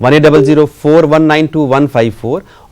180041922154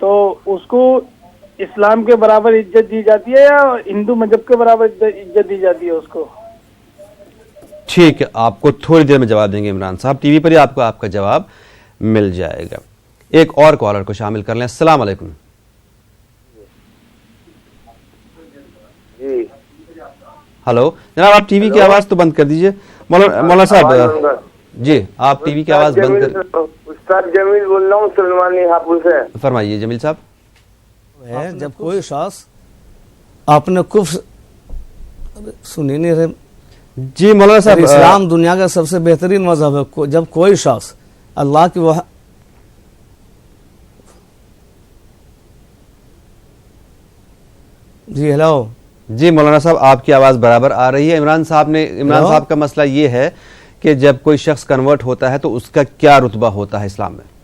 تو اس کو اسلام کے برابر عزت دی جاتی ہے یا ہندو مذہب کے برابر عزت دی جاتی ہے اس کو؟ ٹھیک ہے، آپ کو تھوڑی دیر میں جواب دیں گے عمران صاحب، ٹی وی پر ہی آپ کو آپ کا جواب مل جائے گا۔ ایک اور کالر کو شامل کر لیں۔ السلام علیکم۔ جی ہلو جناب، آپ ٹی وی کی آواز تو بند کر دیجئے۔ مولانا صاحب جی، آپ ٹی وی کی آواز بند کر۔ استاد جمیل بول رہا ہوں سلمانی ہاپور سے۔ فرمائیے جمیل صاحب۔ ہے جب کوئی شخص اپنے کفر سنی نہیں رہے، جی مولانا صاحب، اسلام دنیا کا سب سے بہترین مذہب ہے۔ جب کوئی شخص اللہ کی جی ہیلو جی مولانا صاحب، آپ کی آواز برابر آ رہی ہے۔ عمران صاحب کا مسئلہ یہ ہے کہ جب کوئی شخص کنورٹ ہوتا ہے تو اس کا کیا رتبہ ہوتا ہے اسلام میں؟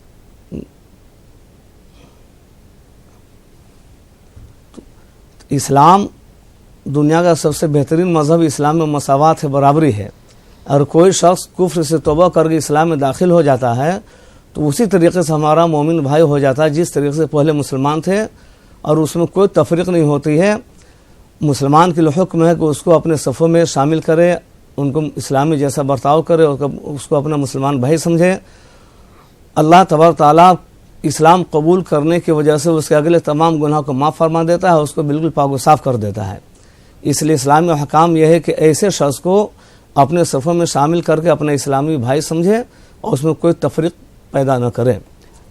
اسلام دنیا کا سب سے بہترین مذہب، اسلام میں مساوات ہے، برابری ہے، اور کوئی شخص کفر سے توبہ کر کے اسلام میں داخل ہو جاتا ہے تو اسی طریقے سے ہمارا مومن بھائی ہو جاتا ہے جس طریقے سے پہلے مسلمان تھے، اور اس میں کوئی تفریق نہیں ہوتی ہے۔ مسلمان کے لیے حکم ہے کہ اس کو اپنے صفوں میں شامل کرے، ان کو اسلامی جیسا برتاؤ کرے اور اس کو اپنا مسلمان بھائی سمجھے۔ اللہ تبارک تعالیٰ اسلام قبول کرنے کی وجہ سے اس کے اگلے تمام گناہ کو معاف فرما دیتا ہے، اس کو بالکل پاک و صاف کر دیتا ہے۔ اس لیے اسلامی حکام یہ ہے کہ ایسے شخص کو اپنے صفوں میں شامل کر کے اپنا اسلامی بھائی سمجھے اور اس میں کوئی تفریق پیدا نہ کرے۔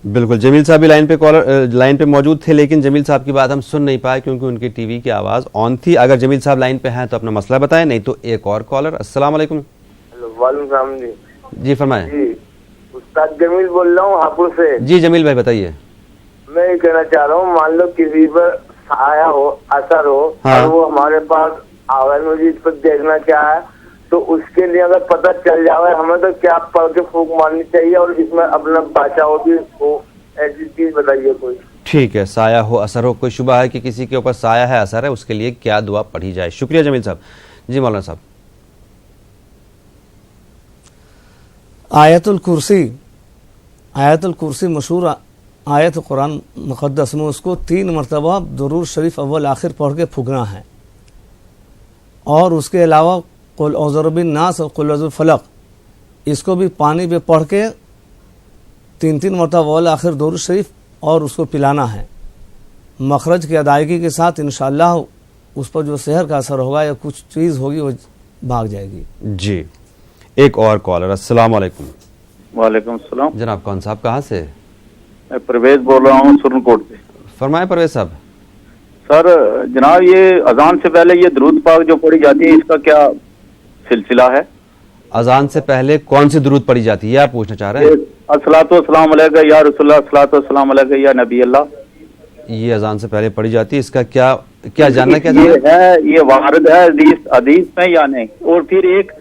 بالکل، جمیل صاحب بھی لائن پہ موجود تھے، لیکن جمیل صاحب کی بات ہم سن نہیں پائے کیونکہ ان کی ٹی وی کی آواز آن تھی۔ اگر جمیل صاحب لائن پہ ہیں تو اپنا مسئلہ بتائیں، نہیں تو ایک اور کالر۔ السلام علیکم۔ وعلیکم السلام جی۔ جی فرمائیں۔ جی استاد جمیل بول رہا ہوں ہاپور سے۔ جی جمیل بھائی بتائیے۔ میں یہ کہنا چاہ رہا ہوں، مان لو کسی پر سایہ ہو، اثر ہو، اور وہ ہمارے پاس آویز مجید پر دیکھنا چاہے تو اس کے لیے اگر پتہ چل جائے ہمیں تو کیا پڑھ کے پھونک مارنی چاہیے، اور اس میں اپنا بچاؤ بھی ہو، ایسی چیز بتائیے کوئی۔ ٹھیک ہے، سایہ ہو اثر ہو، کوئی شبہ ہے کہ کسی کے اوپر سایہ ہے اثر ہے، اس کے لیے کیا دعا پڑھی جائے؟ شکریہ جمیل صاحب۔ جی مولانا صاحب۔ آیت الکرسی مشہور آیت قرآن مقدس میں، اس کو 3 مرتبہ درود شریف اول آخر پڑھ کے پھونکنا ہے، اور اس کے علاوہ قل اعوذ برب الناس اور قل اعوذ بالفلق، اس کو بھی پانی پہ پڑھ کے 3 مرتبہ اول آخر درود شریف اور اس کو پلانا ہے، مخرج کی ادائیگی کے ساتھ انشاءاللہ اس پر جو سحر کا اثر ہوگا یا کچھ چیز ہوگی وہ بھاگ جائے گی۔ جی ایک اور کالر۔ السلام علیکم۔ وعلیکم السلام جناب کون صاحب کہاں سے؟ میں پرویز بول رہا ہوں سرن کوٹ سے۔ فرمائیں پرویز صاحب۔ سر جناب، یہ اذان سے پہلے یہ درود پاک جو پڑھی جاتی ہے اس کا کیا سلسلہ ہے؟ اذان سے پہلے کون سی درود پڑھی جاتی ہے آپ پوچھنا چاہ رہے ہیں؟ الصلاۃ والسلام علیک یا رسول اللہ، الصلاۃ والسلام علیک یا نبی اللہ، یہ اذان سے پہلے پڑھی جاتی ہے، اس کا کیا جاننا کیا یہ ہے، یہ وارد ہے حدیث میں یا نہیں؟ اور پھر ایک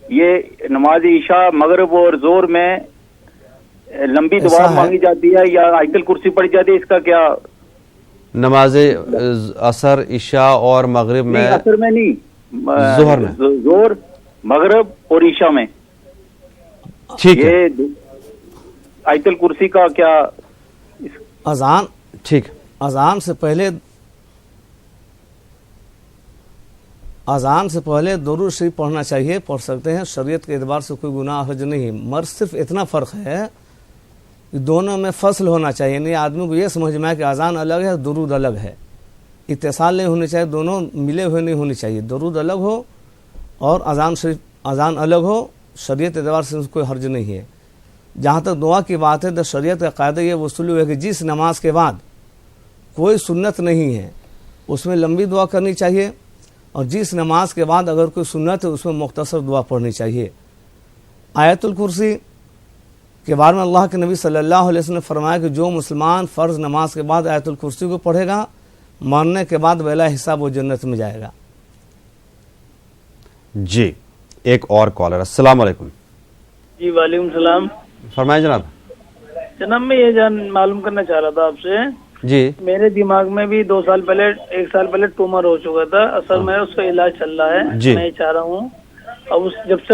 یہ نماز عشاء مغرب اور ظہر میں لمبی دعا مانگی جاتی ہے یا آیت الکرسی پڑھی جاتی ہے، اس کا کیا؟ نماز عصر عشاء اور مغرب میں، عصر میں نہیں، ظہر میں، ظہر مغرب اور عشاء میں، ٹھیک ہے، یہ آیت الکرسی کا کیا؟ اذان ٹھیک، اذان سے پہلے درود شریف پڑھنا چاہیے، پڑھ سکتے ہیں، شریعت کے اعتبار سے کوئی گناہ حرج نہیں، مگر صرف اتنا فرق ہے کہ دونوں میں فصل ہونا چاہیے، یعنی آدمی کو یہ سمجھ میں ہے کہ اذان الگ ہے درود الگ ہے، اتصال نہیں ہونی چاہیے، دونوں ملے ہوئے نہیں ہونی چاہیے، درود الگ ہو اور اذان الگ ہو، شریعت اعتبار سے کوئی حرج نہیں ہے۔ جہاں تک دعا کی بات ہے تو شریعت کا قاعدہ یہ وصول ہے کہ جس نماز کے بعد کوئی سنت نہیں ہے اس میں لمبی دعا کرنی چاہیے، اور جس نماز کے بعد اگر کوئی سنت ہے اس میں مختصر دعا پڑھنی چاہیے۔ آیت الکرسی کے بارے میں اللہ کے نبی صلی اللہ علیہ وسلم نے فرمایا کہ جو مسلمان فرض نماز کے بعد آیت الکرسی کو پڑھے گا، مرنے کے بعد بلا حساب وہ جنت میں جائے گا۔ جی ایک اور کالر۔ السلام علیکم۔ جی وعلیکم السلام۔ فرمائیں جناب۔ جناب میں یہ معلوم کرنا چاہ رہا تھا آپ سے، جی میرے دماغ میں بھی 1 سال پہلے ٹیومر ہو چکا تھا، اصل میں اس کا علاج چل رہا ہے، جی میں یہ چاہ رہا ہوں اب جب سے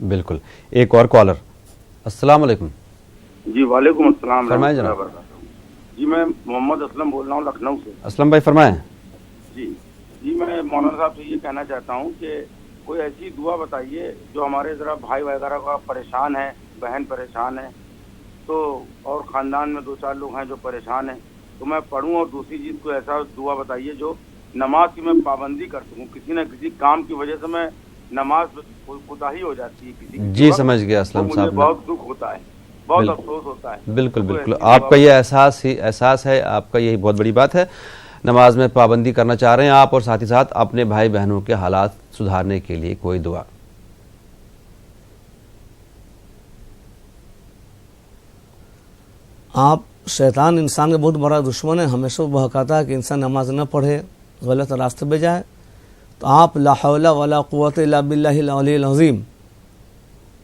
بالکل. ایک اور کالر. السلام علیکم. جی وعلیکم السلام. فرمائیں جناب. جی میں محمد اسلم بول رہا ہوں لکھنؤ سے. اسلم بھائی فرمائیں. جی میں مولانا صاحب سے یہ کہنا چاہتا ہوں کہ کوئی ایسی دعا بتائیے جو ہمارے ذرا بھائی وغیرہ کا پریشان ہے, بہن پریشان ہے, تو اور خاندان میں 2-4 لوگ ہیں جو پریشان ہیں, تو میں پڑھوں. اور دوسری چیز کو ایسا دعا بتائیے جو نماز کی میں پابندی کر سکوں. کسی نہ کسی کام کی وجہ سے میں نماز کوتاہی ہو جاتی ہے کسی کی. جی سمجھ گیا اسلم صاحب. مجھے بہت دکھ ہوتا ہے, بہت افسوس ہوتا ہے. بالکل بالکل, آپ کا یہ احساس ہے, آپ کا یہی بہت بڑی بات ہے. نماز میں پابندی کرنا چاہ رہے ہیں آپ, اور ساتھ ہی ساتھ اپنے بھائی بہنوں کے حالات سدھارنے کے لیے کوئی دعا. آپ شیطان انسان کا بہت بڑا دشمن ہے, ہمیشہ وہ بہکاتا ہے کہ انسان نماز نہ پڑھے, غلط راستے پہ جائے. تو آپ لا حول ولا قوت الا باللہ العلی العظیم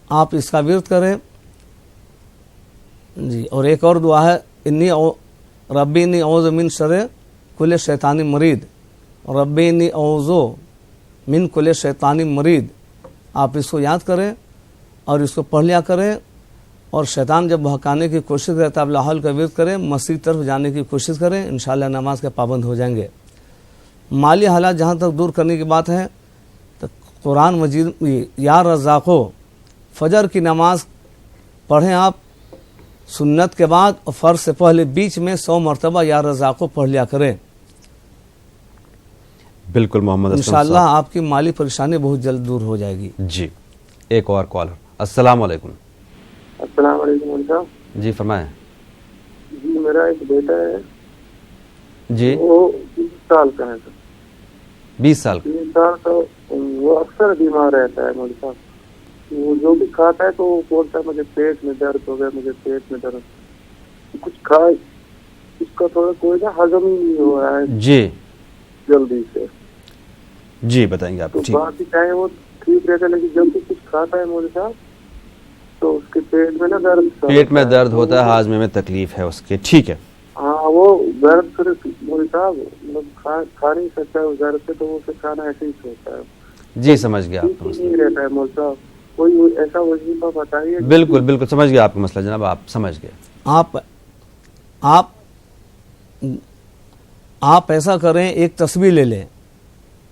آپ اس کا ورد کریں. جی, اور ایک اور دعا ہے, ربی انی اعوذ من شر کل شیطان مرید, ربی انی اعوذ من کل شیطان مرید. آپ اس کو یاد کریں اور اس کو پڑھ لیا کریں. اور شیطان جب بہکانے کی کوشش کرے تو آپ لا حول کا ورد کریں, مسجد طرف جانے کی کوشش کریں, انشاءاللہ نماز کے پابند ہو جائیں گے. مالی حالات جہاں تک دور کرنے کی بات ہے تو قرآن مجید یا رزاقو فجر کی نماز پڑھیں آپ سنت کے بعد, اور فرض سے پہلے بیچ میں 100 مرتبہ یا رزاقو پڑھ لیا کریں. بالکل محمد اسلم انشاءاللہ آپ کی مالی پریشانی بہت جلد دور ہو جائے گی. جی ایک اور کالر. السلام علیکم. السلام علیکم صاحب. جی فرمائیں. جی میرا ایک بیٹا ہے, جی وہ 20 سال کا ہے. 20 سال کا. 20 سال کا. وہ اکثر بیمار رہتا ہے مولوی صاحب. وہ جو بھی کھاتا ہے تو وہ بولتا ہے مجھے پیٹ میں درد ہو گیا, مجھے پیٹ میں درد. کچھ کھائے اس کا تھوڑا کوئی نا ہضم ہی نہیں ہو رہا ہے جی جلدی سے. جی بتائیں گے آپ. تو باقی چاہے وہ ٹھیک رہتا ہے, لیکن جب بھی کچھ کھاتا ہے مولوی صاحب تو اس کے پیٹ میں نا درد, پیٹ میں درد ہوتا ہے, ہاضمے میں تکلیف ہے اس کے. ٹھیک ہے. ہاں وہ درد پھر مولوی صاحب مطلب کھا نہیں سکتا ہے اس درد سے, تو وہ پھر کھانا ایسے ہی ہوتا ہے. جی سمجھ گیا آپ کا مسئلہ. نہیں رہتا ہے مولوی صاحب, کوئی ایسا وظیفہ بتائیے. بالکل بالکل سمجھ گیا آپ کا مسئلہ جناب, آپ سمجھ گئے. آپ ایسا کریں, ایک تسبیح لے لیں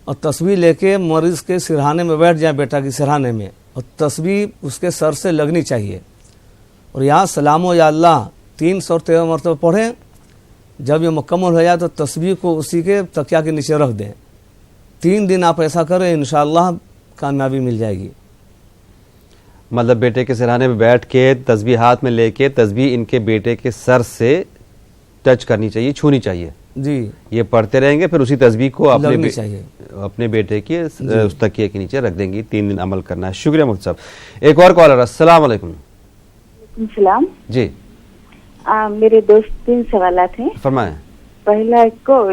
اور تسبیح لے کے مریض کے سرہانے میں بیٹھ جائیں, بیٹا کی سرہانے میں, اور تسبیح اس کے سر سے لگنی چاہیے. اور یا سلام و یا اللہ 313 مرتبہ پڑھیں. جب یہ مکمل ہو جائے تو تسبیح کو اسی کے تکیہ کے نیچے رکھ دیں. 3 دن آپ ایسا کریں, انشاءاللہ کامیابی مل جائے گی. مطلب بیٹے کے سرہانے میں بیٹھ کے تسبیح ہاتھ میں لے کے تسبیح ان کے بیٹے کے سر سے ٹچ کرنی چاہیے, چھونی چاہیے. جی یہ پڑھتے رہیں گے, پھر اسی تسبیح کو اپنے بیٹے کے اس تکیے کے نیچے رکھ دیں گے. 3 دن عمل کرنا ہے. شکریہ مفتی صاحب. ایک اور کالر. السلام علیکم. السلام. جی میرے دوست 3 سوالات ہیں. فرمائیں. پہلا کو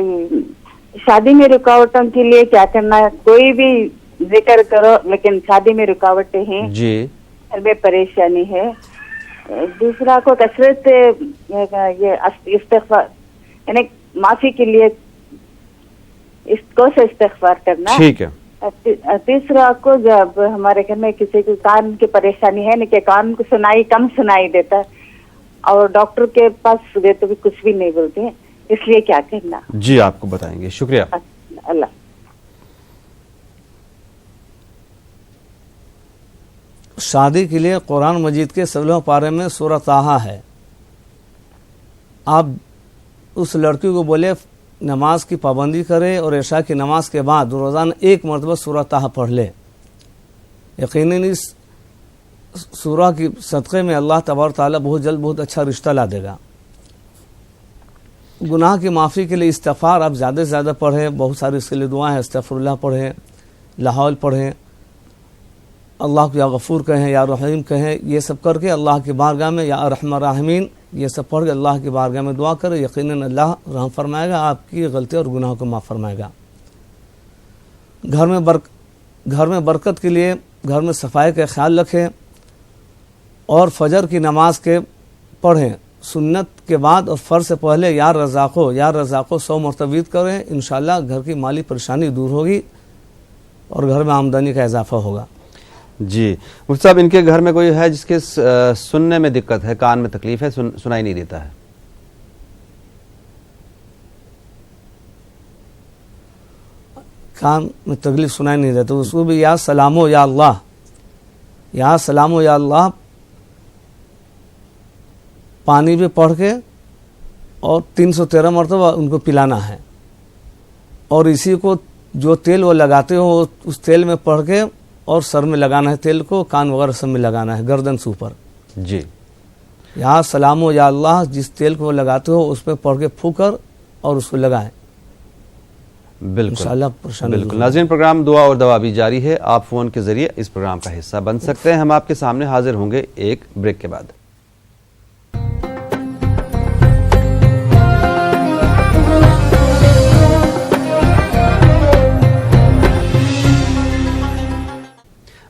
شادی میں رکاوٹوں کے لیے کیا کرنا ہے؟ کوئی بھی ذکر کرو لیکن شادی میں رکاوٹیں ہیں, جی میں پریشانی ہے. دوسرا کو کثرت یہ استغفار یعنی معافی کے لیے اس کو سے استغفار کرنا. ٹھیک ہے. تیسرا کو جب ہمارے گھر میں کسی کو کان کی پریشانی ہے نا کہ کان کو کم سنائی دیتا ہے, اور ڈاکٹر کے پاس گئے تو بھی کچھ بھی نہیں بولتے ہیں, اس لیے کیا کرنا؟ جی آپ کو بتائیں گے. شکریہ. اللہ. شادی کے لیے قرآن مجید کے 16 پارے میں سورہ طٰہٰ ہے. آپ اس لڑکی کو بولے نماز کی پابندی کرے اور عشاء کی نماز کے بعد روزانہ 1 مرتبہ سورہ طٰہٰ پڑھ لے. یقیناً اس سورہ کی صدقے میں اللہ تبارک تعالیٰ بہت جلد بہت اچھا رشتہ لا دے گا. گناہ کی معافی کے لیے استغفار آپ زیادہ سے زیادہ پڑھیں. بہت ساری اس کے لیے دعائیں ہیں. استغفر اللہ پڑھیں, لا حول پڑھیں, اللہ کو یا غفور کہیں, یا رحیم کہیں. یہ سب کر کے اللہ کی بارگاہ میں یا ارحم الراحمین یہ سب پڑھ کے اللہ کی بارگاہ میں دعا کرے. یقیناً اللہ رحم فرمائے گا, آپ کی غلطی اور گناہوں کو معاف فرمائے گا. گھر میں برکت کے لیے گھر میں صفائی کا خیال رکھیں, اور فجر کی نماز کے پڑھیں. سنت کے بعد اور فرض سے پہلے یا رزاقو 100 مرتبہ کریں. انشاءاللہ گھر کی مالی پریشانی دور ہوگی اور گھر میں آمدنی کا اضافہ ہوگا. جی مفتی صاحب، ان کے گھر میں کوئی ہے جس کے سننے میں دقت ہے، کان میں تکلیف ہے، سنائی نہیں دیتا ہے؟ کان میں تکلیف سنائی نہیں دیتا، اس کو بھی یا سلامو یا اللہ، یا سلامو یا اللہ پانی پہ پڑھ کے اور 313 مرتبہ ان کو پلانا ہے، اور اسی کو جو تیل وہ لگاتے ہو اس تیل میں پڑھ کے اور سر میں لگانا ہے، تیل کو کان وغیرہ سب میں لگانا ہے، گردن سے اوپر. جی یا سلامو یا اللہ، جس تیل کو وہ لگاتے ہو اس پہ پڑھ کے پھو کر اور اس کو لگائیں. بالکل بالکل. ناظرین، پروگرام دعا اور دوا بھی جاری ہے. آپ فون کے ذریعے اس پروگرام کا حصہ بن سکتے ہیں. ہم آپ کے سامنے حاضر ہوں گے ایک بریک کے بعد.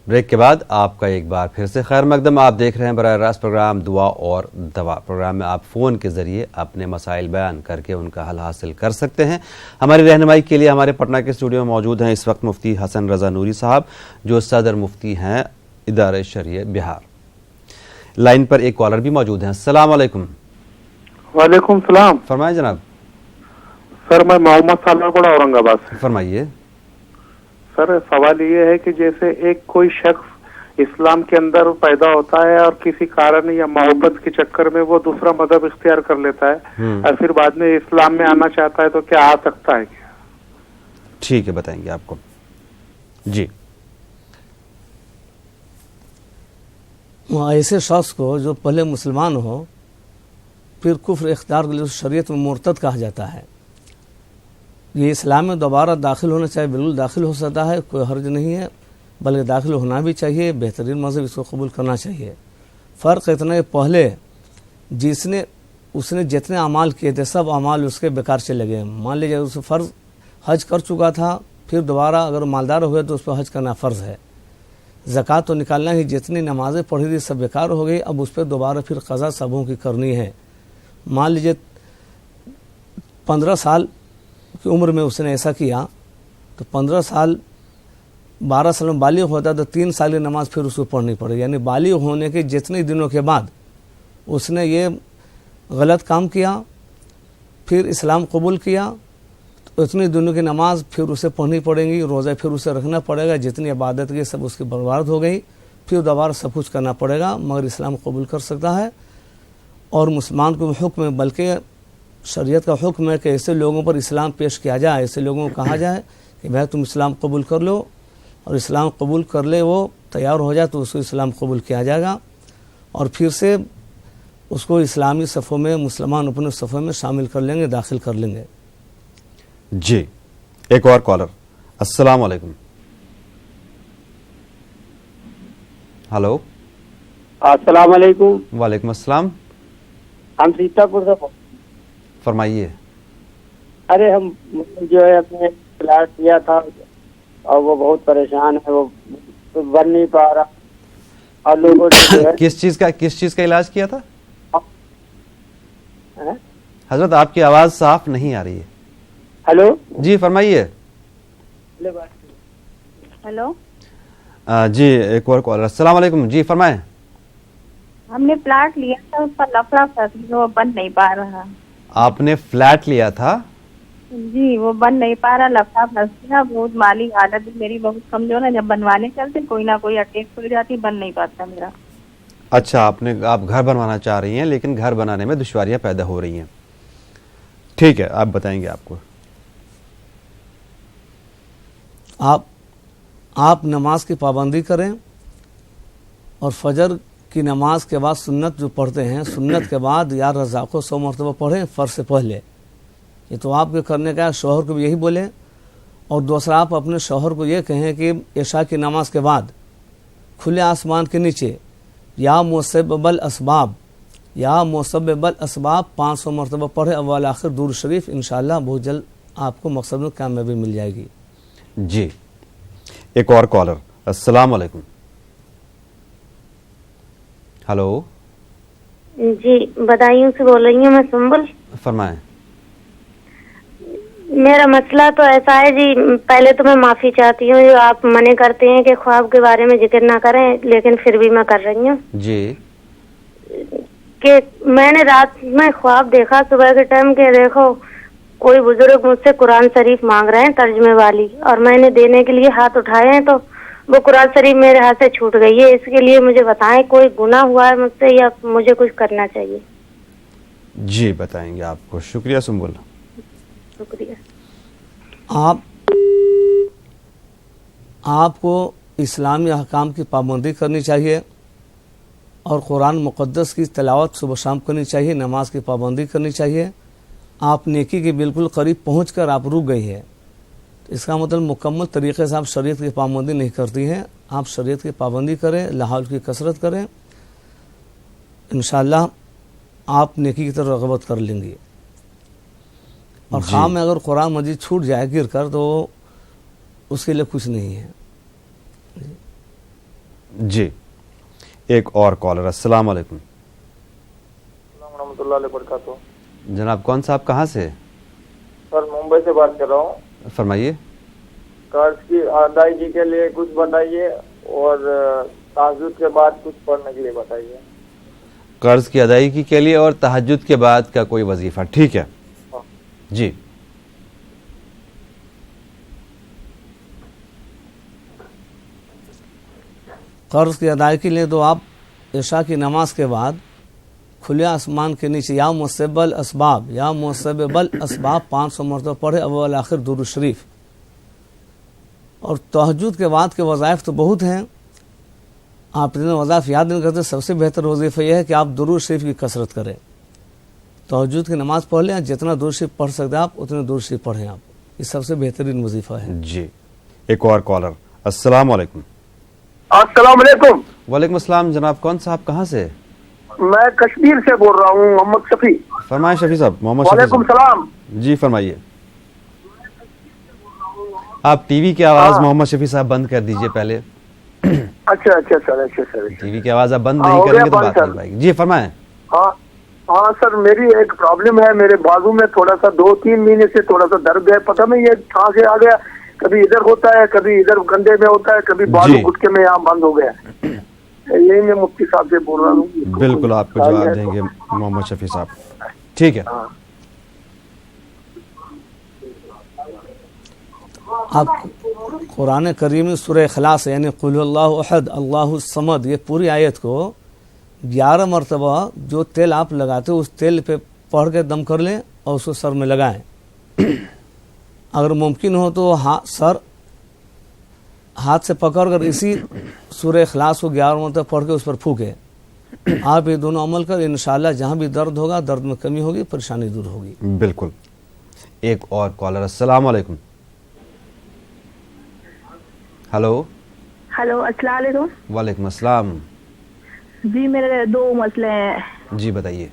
بریک کے بعد آپ کا ایک بار پھر سے خیر مقدم. آپ دیکھ رہے ہیں براہ راست پروگرام دعا اور دوا. پروگرام میں آپ فون کے ذریعے اپنے مسائل بیان کر کے ان کا حل حاصل کر سکتے ہیں. ہماری رہنمائی کے لیے ہمارے پٹنہ کے اسٹوڈیو میں موجود ہیں اس وقت مفتی حسن رضا نوری صاحب، جو صدر مفتی ہیں ادارہ شریعہ بہار. لائن پر ایک کالر بھی موجود ہیں. السلام علیکم. وعلیکم السلام. فرمائیں جناب. سر میں محمد سالار پڑا اورنگ آباد سے. فرمائیے. سر سوال یہ ہے کہ جیسے ایک کوئی شخص اسلام کے اندر پیدا ہوتا ہے اور کسی کارن یا محبت کے چکر میں وہ دوسرا مذہب اختیار کر لیتا ہے اور پھر بعد میں اسلام میں آنا چاہتا ہے تو کیا آ سکتا ہے کیا؟ ٹھیک ہے، بتائیں گے آپ کو. جی. ایسے شخص کو جو پہلے مسلمان ہو پھر کفر اختیار کے لیے شریعت میں مرتد کہا جاتا ہے. یہ اسلام میں دوبارہ داخل ہونا چاہے بالکل داخل ہو سکتا ہے، کوئی حرج نہیں ہے، بلکہ داخل ہونا بھی چاہیے. بہترین مذہب اس کو قبول کرنا چاہیے. فرق اتنا ہے پہلے اس نے جتنے اعمال کیے تھے سب اعمال اس کے بیکار چلے گئے. مان لیجیے اس فرض حج کر چکا تھا، پھر دوبارہ اگر مالدار ہوئے تو اس پہ حج کرنا فرض ہے. زکوٰۃ تو نکالنا ہی، جتنی نمازیں پڑھی تھی سب بیکار ہو گئی. اب اس پہ دوبارہ پھر قضا سبوں کی کرنی ہے. مان لیجیے 15 سال کی عمر میں اس نے ایسا کیا تو 15 سال 12 سال میں بالغ ہوتا تو 3 سال کی نماز پھر اس کو پڑھنی پڑے. یعنی بالغ ہونے کے جتنے دنوں کے بعد اس نے یہ غلط کام کیا، پھر اسلام قبول کیا تو اتنے دنوں کی نماز پھر اسے پڑھنی پڑیں گی، روزہ پھر اسے رکھنا پڑے گا، جتنی عبادت کی سب اس کی برباد ہو گئی، پھر دوبارہ سب کچھ کرنا پڑے گا. مگر اسلام قبول کر سکتا ہے. اور مسلمان کو حکم ہے، بلکہ شریعت کا حکم ہے کہ ایسے لوگوں پر اسلام پیش کیا جائے، ایسے لوگوں کو کہا جائے کہ بھائی تم اسلام قبول کر لو، اور اسلام قبول کر لے، وہ تیار ہو جائے تو اس کو اسلام قبول کیا جائے گا اور پھر سے اس کو اسلامی صفوں میں، مسلمان اپنے صفوں میں شامل کر لیں گے، داخل کر لیں گے. جی ایک اور کالر. السلام علیکم. ہلو. السلام علیکم. وعلیکم السلام. ہم سیتا پور سے. فرمائیے. ارے ہم جو ہے اپنے پلاٹ لیا تھا اور وہ بہت پریشان ہے، وہ بن نہیں پا رہا اور لوگوں سے کس چیز کا علاج کیا تھا حضرت؟ آپ کی آواز صاف نہیں آ رہی ہے. ہلو. جی فرمائیے. ہلو. جی ایک اور کالر. السلام علیکم. جی فرمائیں. ہم نے پلاٹ لیا تھا، اس پر لفڑا فصل وہ بن نہیں پا رہا. آپ نے فلیٹ لیا تھا؟ جی وہ بن نہیں پا رہا، لفڑا پھنس گیا. بہت مالی حالت میری بہت کمزور ہے، جب بنوانے چلتے کوئی نہ کوئی اٹیک ہو جاتی، بن نہیں پاتا میرا. اچھا، آپ گھر بنوانا چاہ رہی ہیں لیکن گھر بنانے میں دشواریاں پیدا ہو رہی ہیں. ٹھیک ہے، آپ بتائیں گے. آپ کو آپ نماز کی پابندی کریں اور فجر کی نماز کے بعد سنت جو پڑھتے ہیں، سنت کے بعد یا رزاق کو 100 مرتبہ پڑھیں فرض سے پہلے. یہ تو آپ کے کرنے کا ہے. شوہر کو بھی یہی بولیں. اور دوسرا آپ اپنے شوہر کو یہ کہیں کہ عشاء کی نماز کے بعد کھلے آسمان کے نیچے یا مسبب الاسباب 500 مرتبہ پڑھے اول آخر درود شریف. انشاءاللہ بہت جلد آپ کو مقصد میں کامیابی مل جائے گی. جی ایک اور کالر. السلام علیکم. ہلو. جی بدایوں سے بول رہی ہوں میں سنبل. فرمائیں. میرا مسئلہ تو ایسا ہے جی، پہلے تو میں معافی چاہتی ہوں، جو آپ منع کرتے ہیں کہ خواب کے بارے میں ذکر نہ کریں، لیکن پھر بھی میں کر رہی ہوں جی کہ میں نے رات میں خواب دیکھا صبح کے ٹائم کہ دیکھو کوئی بزرگ مجھ سے قرآن شریف مانگ رہے ہیں ترجمے والی، اور میں نے دینے کے لیے ہاتھ اٹھائے ہیں تو وہ قرآن شریف میرے ہاتھ سے چھوٹ گئی ہے. اس کے لیے مجھے بتائیں کوئی گناہ ہوا ہے مجھ سے یا مجھے کچھ کرنا چاہیے؟ جی بتائیں گے آپ کو. شکریہ سنبل. شکریہ. آپ کو اسلامی احکام کی پابندی کرنی چاہیے اور قرآن مقدس کی تلاوت صبح شام کرنی چاہیے، نماز کی پابندی کرنی چاہیے. آپ نیکی کے بالکل قریب پہنچ کر آپ رک گئی ہے، اس کا مطلب مکمل طریقے سے آپ شریعت کی پابندی نہیں کرتی ہیں. آپ شریعت کی پابندی کریں، لحاظ کی کثرت کریں، انشاءاللہ آپ نیکی کی طرف رغبت کر لیں گی. اور خواب میں اگر قرآن مجید چھوٹ جائے گر کر تو اس کے لیے کچھ نہیں ہے. جی ایک اور کالر. السلام علیکم. السلام ورحمۃ اللہ وبرکاتہ. جناب کون صاحب کہاں سے؟ سر ممبئی سے بات کر رہا ہوں. فرمائیے. قرض کی ادائیگی کے لیے کچھ بتائیے اور تہجد کے بعد کچھ پڑھنے کے لیے بتائیے. قرض کی ادائیگی کے لیے اور تہجد کے بعد کا کوئی وظیفہ. ٹھیک ہے جی. قرض کی ادائیگی کے لیے تو آپ عشاء کی نماز کے بعد کھلے آسمان کے نیچے یا مسبل اسباب 500 مرتبہ پڑھے اول آخر درود شریف. اور تہجد کے بعد کے وظائف تو بہت ہیں، آپ اتنے وظائف یاد نہیں کرتے. سب سے بہتر وظیفہ یہ ہے کہ آپ درود شریف کی کثرت کریں. تہجد کی نماز پڑھ لیں، جتنا درود شریف پڑھ سکتے آپ اتنے درود شریف پڑھیں آپ. یہ سب سے بہترین وظیفہ ہے. جی ایک اور کالر. السلام علیکم. السلام علیکم. وعلیکم السلام. جناب کون صاحب کہاں سے؟ میں کشمیر سے بول رہا ہوں، محمد شفیع. فرمائیں شفیع صاحب. محمد شفیع. وعلیکم السلام. جی فرمائیے. آپ ٹی وی کی آواز محمد شفیع صاحب بند کر دیجئے پہلے. اچھا سر. ٹی وی کی آواز آپ بند نہیں کریں گے تو بات نہیں پائے گی. جی فرمائیں. ہاں سر، میری ایک پرابلم ہے. میرے بازو میں تھوڑا سا 2-3 مہینے سے تھوڑا سا درد ہے، پتہ نہیں یہ کہاں سے آ گیا. کبھی ادھر ہوتا ہے، کبھی ادھر کندھے میں ہوتا ہے، کبھی بازو گھٹنے میں یہاں بند ہو گیا. یہی میں مفتی صاحب سے بول رہا ہوں. بالکل آپ کو جواب دیں گے محمد شفیع صاحب. ٹھیک ہے. آپ قرآن کریم میں سورہ اخلاص یعنی قل اللہ احد اللہ الصمد یہ پوری آیت کو 11 مرتبہ جو تیل آپ لگاتے ہو اس تیل پہ پڑھ کے دم کر لیں اور اس کو سر میں لگائیں. اگر ممکن ہو تو ہاتھ سے پکڑ کر اسی سورہ اخلاص کو 11 مرتبہ پڑھ کے اس پر پھونکے. آپ یہ دونوں عمل کر انشاءاللہ جہاں بھی درد ہوگا درد میں کمی ہوگی، پریشانی دور ہوگی. بالکل. ایک اور کالر. السلام علیکم. ہلو. السلام علیکم. وعلیکم السلام. جی میرے 2 مسئلے ہیں. جی بتائیے.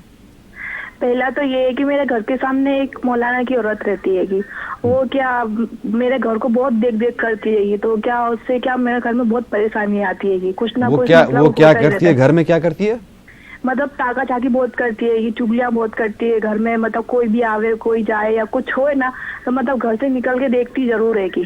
پہلا تو یہ ہے کہ میرے گھر کے سامنے ایک مولانا کی عورت رہتی ہے کہ وہ کیا میرے گھر کو بہت دیکھ کرتی ہے، تو کیا اس سے کیا میرے گھر میں بہت پریشانی آتی ہے. کچھ نہ کچھ وہ کیا کرتی ہے گھر میں؟ کیا کرتی ہے؟ مطلب ٹاکا چاکی بہت کرتی ہے، چگلیاں بہت کرتی ہے گھر میں. مطلب کوئی بھی آوے کوئی جائے یا کچھ ہوئے نا تو مطلب گھر سے نکل کے دیکھتی ضرور ہے کہ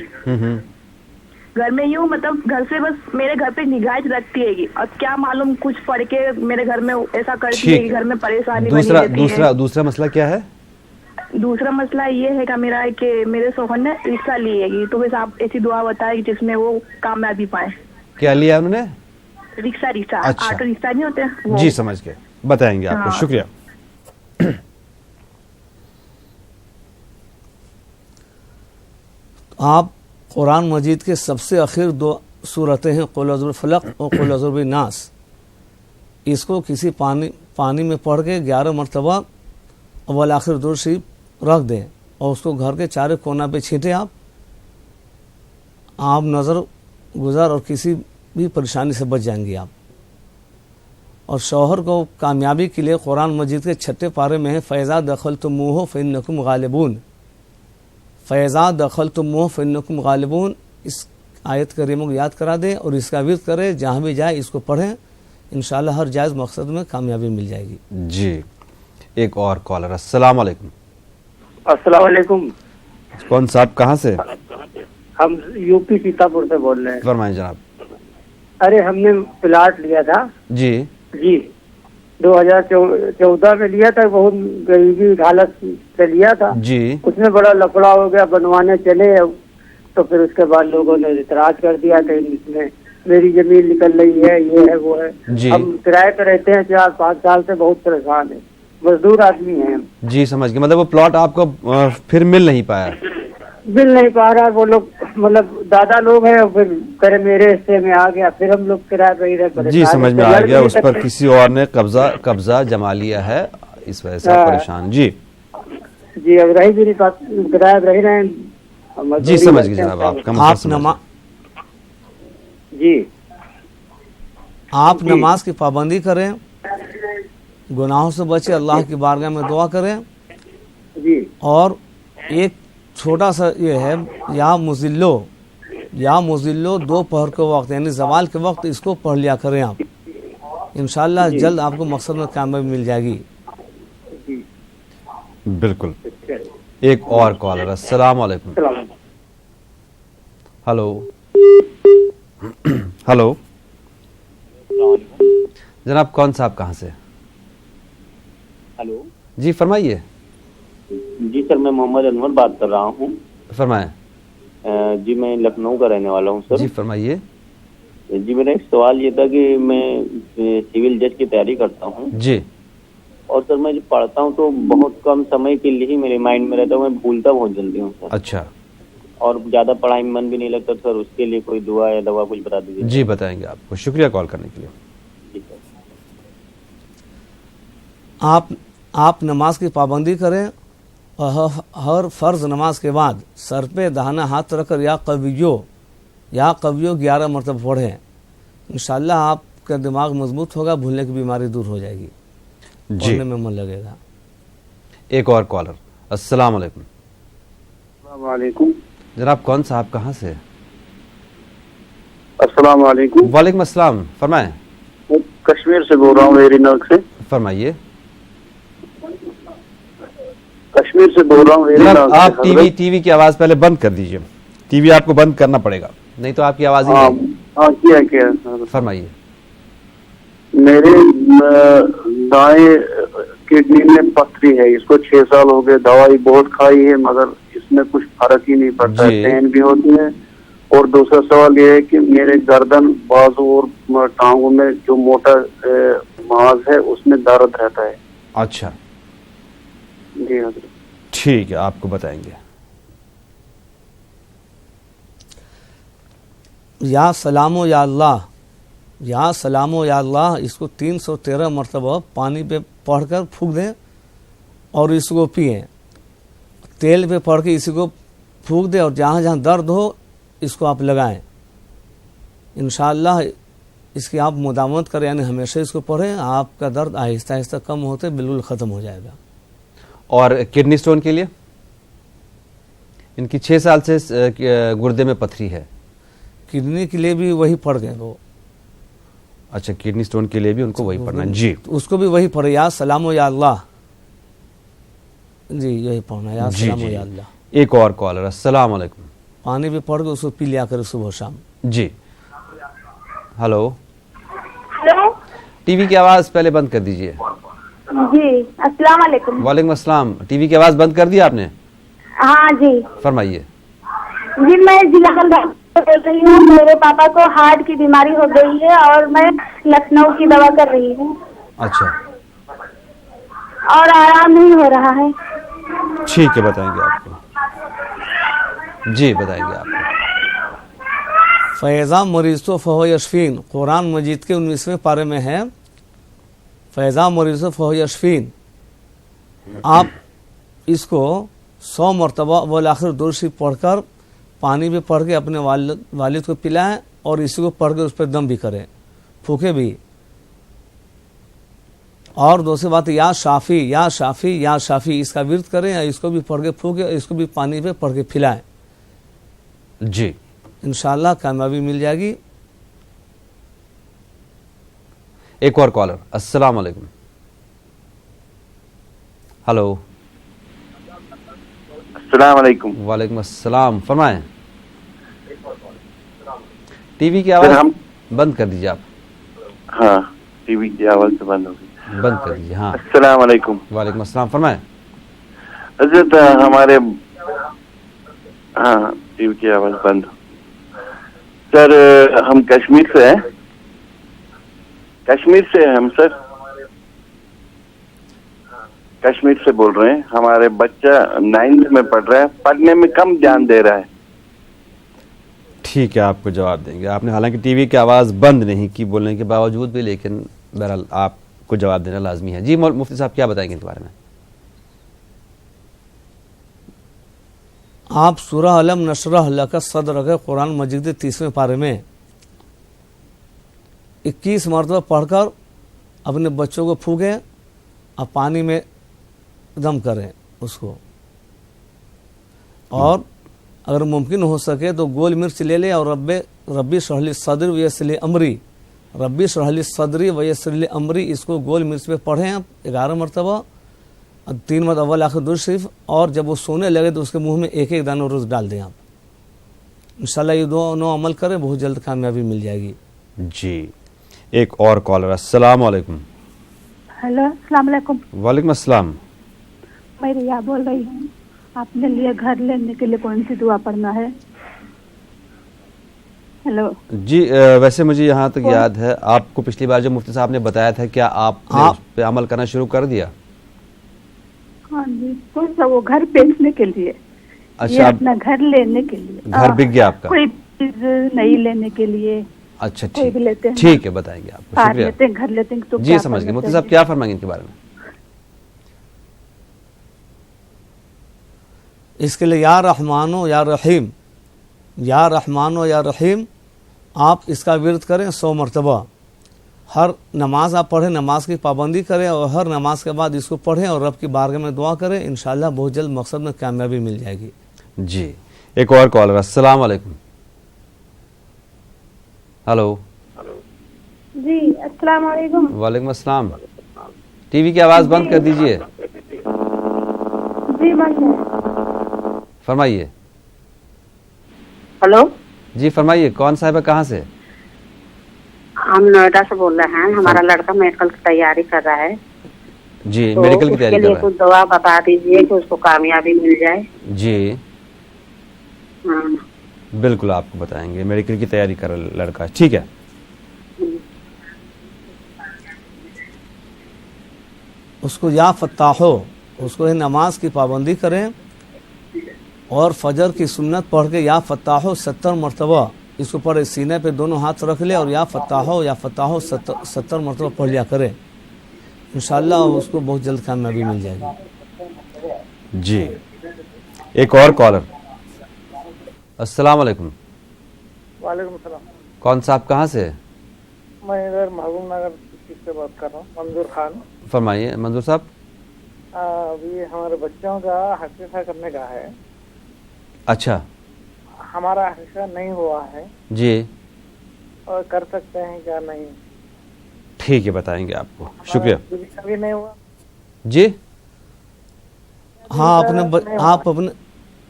گھر میں یوں مطلب گھر سے بس میرے گھر پہ نگاہ رکھتی ہے. اب کیا معلوم کچھ پڑھ کے میرے گھر میں ایسا کرتی ہے کہ گھر میں پریشانی بنی رہتی ہے. دوسرا مسئلہ کیا ہے؟ دوسرا مسئلہ یہ ہے کہ میرے شوہر نے رکشہ لی ہے تو بس آپ ایسی دعا بتائیں جس میں وہ کامیابی پائے. کیا لیا انہوں نے؟ رکشہ. اچھا. آٹو رکشہ نہیں ہوتے. جی سمجھ گئے، بتائیں گے آپ کو. شکریہ. آپ قرآن مجید کے سب سے آخر 2 سورتیں ہیں قل اعوذ بالفلق اور قل اعوذ بالناس. اس کو کسی پانی میں پڑھ کے 11 مرتبہ اول آخر درود شریف رکھ دیں اور اس کو گھر کے چارے کونا پہ چھینٹیں. آپ نظر گزر اور کسی بھی پریشانی سے بچ جائیں گے آپ. اور شوہر کو کامیابی کے لیے قرآن مجید کے 6 پارے میں ہے فَإِذَا دَخَلْتُمُوهُ فَإِنَّكُمْ غَالِبُونَ. فَإِذَا دَخَلْتُمُوهُ فَإِنَّكُمْ غَالِبُونَ. اس آیت کریمہ کو یاد کرا دیں اور اس کا ورد کریں، جہاں بھی جائے اس کو پڑھیں، انشاءاللہ ہر جائز مقصد میں کامیابی مل جائے گی. جی ایک اور کالر. السلام علیکم. السلام علیکم. کون صاحب کہاں سے؟ ہم یو پی سیتاپور سے بول رہے ہیں. فرمائیں جناب. ارے ہم نے پلاٹ لیا تھا جی 2014 میں لیا تھا, بہت غریبی حالت سے لیا تھا. جی اس میں بڑا لفڑا ہو گیا, بنوانے چلے تو پھر اس کے بعد لوگوں نے اعتراض کر دیا کہ اس میں میری زمین نکل رہی ہے, یہ ہے وہ ہے. ہم کرائے پہ رہتے ہیں 4-5 سال سے, بہت پریشان ہیں, مزدور آدمی ہیں ہم. جی سمجھ گئے, مطلب وہ پلاٹ آپ کو پھر مل نہیں پایا؟ مل نہیں پا رہا, وہ لوگ مطلب دادا لوگ ہیں, پھر کرے میرے حصے میں آ گیا, پھر ہم لوگ کرائے پہ ہی رہے. جی سمجھ میں آ گیا, اس پر کسی اور نے قبضہ جما لیا ہے, اس وجہ سے پریشان. جی اب رہی بھی نہیں, کرائے رہ رہے ہیں. جی سمجھ گئے جناب, آپ کا جی آپ نماز کی پابندی کریں, گناہوں سے بچے, اللہ کی بارگاہ میں دعا کریں. جی اور ایک چھوٹا سا یہ ہے, یا مزلو 2 پہر کے وقت یعنی زوال کے وقت اس کو پڑھ لیا کریں آپ, انشاءاللہ جلد آپ کو مقصد میں کامیابی مل جائے گی. بالکل. ایک اور کالر. السلام علیکم. ہلو جناب, کون صاحب کہاں سے؟ ہلو جی فرمائیے. جی سر, میں محمد انور بات کر رہا ہوں. فرمائیں. جی میں لکھنؤ کا رہنے والا ہوں سر. جی فرمائیے. جی میرا ایک سوال یہ تھا کہ میں سول جج کی تیاری کرتا ہوں. جی. اور سر میں جب پڑھتا ہوں تو بہت کم سمے کے لیے ہی میرے مائنڈ میں رہتا ہوں, میں بھولتا بہت جلدی ہوں سر. اچھا. اور زیادہ پڑھائی میں من بھی نہیں لگتا سر. اس کے لیے کوئی دعا یا دوا کچھ بتا دیجیے. جی بتائیں گے آپ کو, شکریہ کال کرنے کے لیے. جی سر. آپ نماز کی پابندی کریں, اور ہر فرض نماز کے بعد سر پہ داہنا ہاتھ رکھ کر یا قویو 11 مرتبہ پڑھیں. انشاءاللہ آپ کا دماغ مضبوط ہوگا, بھولنے کی بیماری دور ہو جائے گی, پڑھنے میں من لگے گا. ایک اور کالر. السلام علیکم. السلام علیکم جناب, کون صاحب کہاں سے؟ السلام علیکم. وعلیکم السلام. فرمائیں. کشمیر سے بول رہا ہوں, ویری نرک سے. فرمائیے. کشمیر سے بول رہا ہوں. آپ ٹی وی کی آواز پہلے بند کر دیجئے, ٹی وی آپ کو بند کرنا پڑے گا, نہیں تو آپ کی آواز ہی نہیں. ہاں کیا فرمائیے. میرے دائیں کڈنی میں پتھری ہے, اس کو 6 سال ہو گئے, دوائی بہت کھائی ہے مگر اس میں کچھ فرق ہی نہیں پڑتا, پین بھی ہوتی ہے. اور دوسرا سوال یہ ہے کہ میرے گردن, بازو اور ٹانگوں میں جو موٹا ماز ہے اس میں درد رہتا ہے. اچھا جی حضرت. ٹھیک ہے, آپ کو بتائیں گے. یا سلامو یا اللہ, یا سلامو یا اللہ, اس کو 313 مرتبہ پانی پہ پڑھ کر پھونک دیں اور اس کو پئیں. تیل پہ پڑھ کے اسی کو پھونک دیں اور جہاں جہاں درد ہو اس کو آپ لگائیں. انشاءاللہ اس کی آپ مداومت کریں, یعنی ہمیشہ اس کو پڑھیں, آپ کا درد آہستہ آہستہ کم ہوتے بالکل ختم ہو جائے گا. اور کڈنی سٹون کے لیے, ان کی 6 سال سے گردے میں پتھری ہے. کڈنی کے لیے بھی وہی پڑھ گئے وہ. اچھا, کڈنی سٹون کے لیے بھی ان کو وہی پڑھنا ہے. جی اس کو بھی وہی پڑھے, یا سلامو یا اللہ. جی یہی پڑھنا ہے, یا سلامو یا اللہ. ایک اور کالر. السلام علیکم. پانی بھی پڑھ کے اس کو پی لیا کرے صبح شام. جی. ہلو ٹی وی کی آواز پہلے بند کر دیجئے. جی السلام علیکم. وعلیکم السلام. ٹی وی کی آواز بند کر دی آپ نے؟ ہاں جی. فرمائیے. جی میں ضلع بول رہی ہوں, میرے پاپا کو ہارٹ کی بیماری ہو گئی ہے اور میں لکھنؤ کی دوا کر رہی ہوں. اچھا. اور آرام نہیں ہو رہا ہے. ٹھیک ہے, بتائیں گے آپ کو. جی بتائیں گے آپ کو. فیضا مریض فہو یشفین, قرآن مجید کے 19ویں پارے میں ہے, فیضا مریض فہو یشفین. آپ اس کو 100 مرتبہ والآخر درود شریف پڑھ کر پانی بھی پڑھ کے اپنے والد کو پلائیں اور اسی کو پڑھ کے اس پہ دم بھی کریں, پھونکے بھی. اور دوسری بات, یا شافی یا شافی یا شافی, اس کا ورد کریں, اس کو بھی پڑھ کے پھونکے, اس کو بھی پانی پہ پڑھ کے پلائیں. جی انشاءاللہ کامیابی مل جائے گی. ایک اور کالر. السلام علیکم. ہلو السلام علیکم. وعلیکم السلام. فرمائیں. ٹی وی کی آواز بند کر دیجیے آپ. ہاں ٹی وی کی آواز تو بند ہوگی. بند کر دیجیے. ہاں السلام علیکم. وعلیکم السلام. فرمائیں. حضرت ہمارے ہاں ٹی وی کی آواز بند. سر ہم کشمیر سے ہیں. کشمیر سے ہم سر کشمیر سے بول رہے ہیں. ہمارے بچہ 9th میں پڑھ رہا ہے, پڑھنے میں کم دھیان دے رہا ہے. ٹھیک ہے, آپ کو جواب دیں گے. آپ نے حالانکہ ٹی وی کی آواز بند نہیں کی بولنے کے باوجود بھی, لیکن بہرحال آپ کو جواب دینا لازمی ہے. جی مفتی صاحب کیا بتائیں گے اس بارے میں؟ آپ سورہ علم نشرح لک صدرک قرآن مجید 30ویں پارے میں 21 مرتبہ پڑھ کر اپنے بچوں کو پھونکیں اور پانی میں دم کریں اس کو, اور اگر ممکن ہو سکے تو گول مرچ لے لیں اور ربی اشرح لی صدری ویسر لی امری, ربی اشرح لی صدری ویسر لی امری, اس کو گول مرچ پہ پڑھیں آپ 11 مرتبہ, 3 مرتبہ اول آخر درود شریف, اور جب وہ سونے لگے تو اس کے منہ میں ایک ایک دانہ روز ڈال دیں آپ. انشاءاللہ یہ دونوں عمل کریں, بہت جلد کامیابی مل جائے گی. جی ایک اور کالر. السلام علیکم. ہیلو السلام علیکم. وعلیکم السلام. میں ریا بول رہی ہوں. آپ نے لیے گھر لینے کے لیے کون سی دعا پڑھنا ہے؟ ہیلو جی ویسے مجھے یہاں تک یاد ہے آپ کو پچھلی بار جو مفتی صاحب نے بتایا تھا, کیا آپ نے اس پہ عمل کرنا شروع کر دیا؟ ہاں جی, کون سا وہ گھر بیچنے کے لیے. اچھا اپنا گھر لینے کے لیے. گھر بک گیا آپ کا؟ کوئی چیز نہیں لینے کے لیے. اچھا ٹھیک ہے, بتائیں گے آپ کو. شکریہ. لیتے ہیں گھر لیتے ہیں تو جی سمجھ گئے. مفتی صاحب کیا فرمائیں گے ان کے بارے میں؟ اس کے لیے یا رحمان و یا رحیم, یا رحمان و یا رحیم آپ اس کا ورد کریں 100 مرتبہ. ہر نماز آپ پڑھیں, نماز کی پابندی کریں, اور ہر نماز کے بعد اس کو پڑھیں اور رب کی بارگاہ میں دعا کریں. انشاءاللہ بہت جلد مقصد میں کامیابی مل جائے گی. جی ایک اور کالر. السلام علیکم. ہلو. جی السلام علیکم. وعلیکم السلام. ٹی وی کی آواز بند کر دیجئے. جی بند ہے. فرمائیے. ہلو جی فرمائیے. کون صاحب ہے, کہاں سے؟ ہم نوئیڈا سے بول رہے ہیں. ہمارا لڑکا میڈیکل کی تیاری کر رہا ہے. جی میڈیکل کی تیاری کر رہا ہے. کچھ دعا بتا دیجئے کہ اس کو کامیابی مل جائے. جی بالکل آپ کو بتائیں گے. میڈیکل کی تیاری کر لڑکا, ٹھیک ہے. اس کو یا فتاحو, اس کو نماز کی پابندی کریں اور فجر کی سنت پڑھ کے یا فتاحو 70 مرتبہ اس کو پڑھے. سینے پہ دونوں ہاتھ رکھ لے اور یا فتاحو 70 مرتبہ پڑھ لیا کرے. انشاءاللہ اس کو بہت جلد کامیابی مل جائے گی. جی ایک اور کالر. السلام علیکم. وعلیکم السلام. کون صاحب کہاں سے؟ میں ادھر محبوب نگر سے بات کر رہا ہوں. منظور خان. فرمائیے منظور صاحب. ابھی ہمارے بچوں کا حقیقہ کرنے کا ہے. اچھا. ہمارا حقیقہ نہیں ہوا ہے. جی. اور کر سکتے ہیں کیا نہیں؟ ٹھیک ہے بتائیں گے آپ کو. شکریہ. ابھی نہیں ہوا. جی ہاں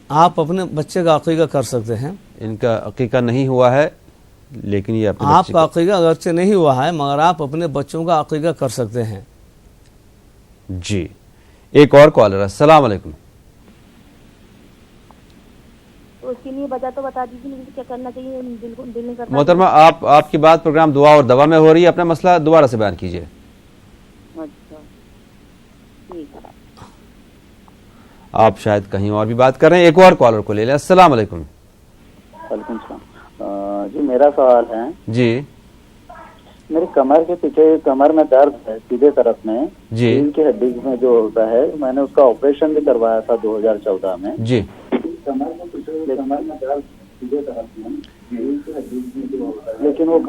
آپ اپنے بچے کا عقیقہ کر سکتے ہیں. ان کا عقیقہ نہیں ہوا ہے, لیکن یہ آپ کا عقیقہ اگرچہ نہیں ہوا ہے مگر آپ اپنے بچوں کا عقیقہ کر سکتے ہیں. جی ایک اور کالر. السلام علیکم. اس کے لیے وجہ تو بتا دیجیے مجھے کیا کرنا چاہیے. دل نہیں کرتا. محترمہ آپ کی بات پروگرام دعا اور دوا میں ہو رہی ہے. اپنا مسئلہ دوبارہ سے بیان کیجیے. اچھا ٹھیک ہے. آپ شاید کہیں اور بھی بات کر رہے ہیں. ایک اور کالر کو لے لیں. السلام علیکم. وعلیکم السلام. جی میرا سوال ہے. جی میری کمر کے پیچھے کمر میں درد ہے سیدھے طرف میں. جی دل کی ہڈی میں جو ہوتا ہے, میں نے اس کا آپریشن بھی کروایا تھا 2014 میں. جی کمر میں درد سیدھے طرف میں دل کی ہڈی میں جو ہوتا ہے, لیکن وہ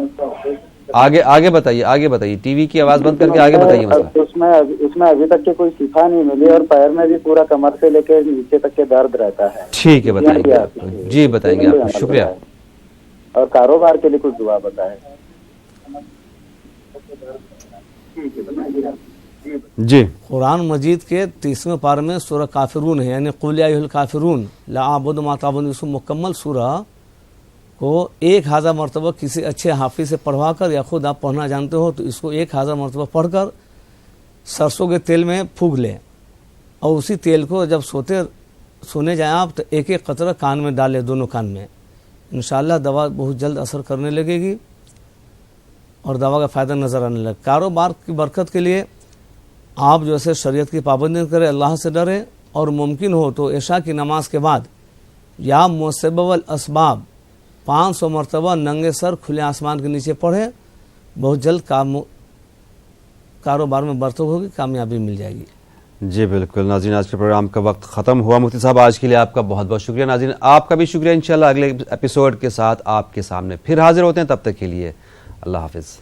آگے بتائیے. ٹی وی کی آواز بند کر کے آگے بتائیے. اس میں ابھی تک کے کوئی شفا نہیں ملی, اور پیر میں بھی پورا کمر سے لے کے نیچے تک کے درد رہتا ہے. ٹھیک ہے بتائیں گے آپ کو. جی بتائیں گے آپ کو. شکریہ. اور کاروبار کے لیے کچھ دعا بتائیں. جی قرآن مجید کے 30ویں پارے میں سورہ کافرون ہے، یعنی قل یا ایھا الکافرون لا اعبد ما تعبدون، اس مکمل سورہ کو 1000 مرتبہ کسی اچھے حافظ سے پڑھوا کر، یا خود آپ پڑھنا جانتے ہو تو اس کو 1000 مرتبہ پڑھ کر سرسوں کے تیل میں پھونک لیں، اور اسی تیل کو جب سونے جائیں آپ تو ایک ایک قطرہ کان میں ڈالیں، دونوں کان میں. انشاءاللہ دوا بہت جلد اثر کرنے لگے گی اور دوا کا فائدہ نظر آنے لگے. کاروبار کی برکت کے لیے آپ جو ہے شریعت کی پابندی کریں، اللہ سے ڈریں، اور ممکن ہو تو عشاء کی نماز کے بعد یا مسبب الاسباب 500 مرتبہ ننگے سر کھلے آسمان کے نیچے پڑھیں. بہت جلد کاروبار میں برکت ہوگی، کامیابی مل جائے گی. جی بالکل. ناظرین آج کے پروگرام کا وقت ختم ہوا. مفتی صاحب آج کے لیے آپ کا بہت بہت شکریہ. ناظرین آپ کا بھی شکریہ. انشاءاللہ اگلے ایپیسوڈ کے ساتھ آپ کے سامنے پھر حاضر ہوتے ہیں. تب تک کے لیے اللہ حافظ.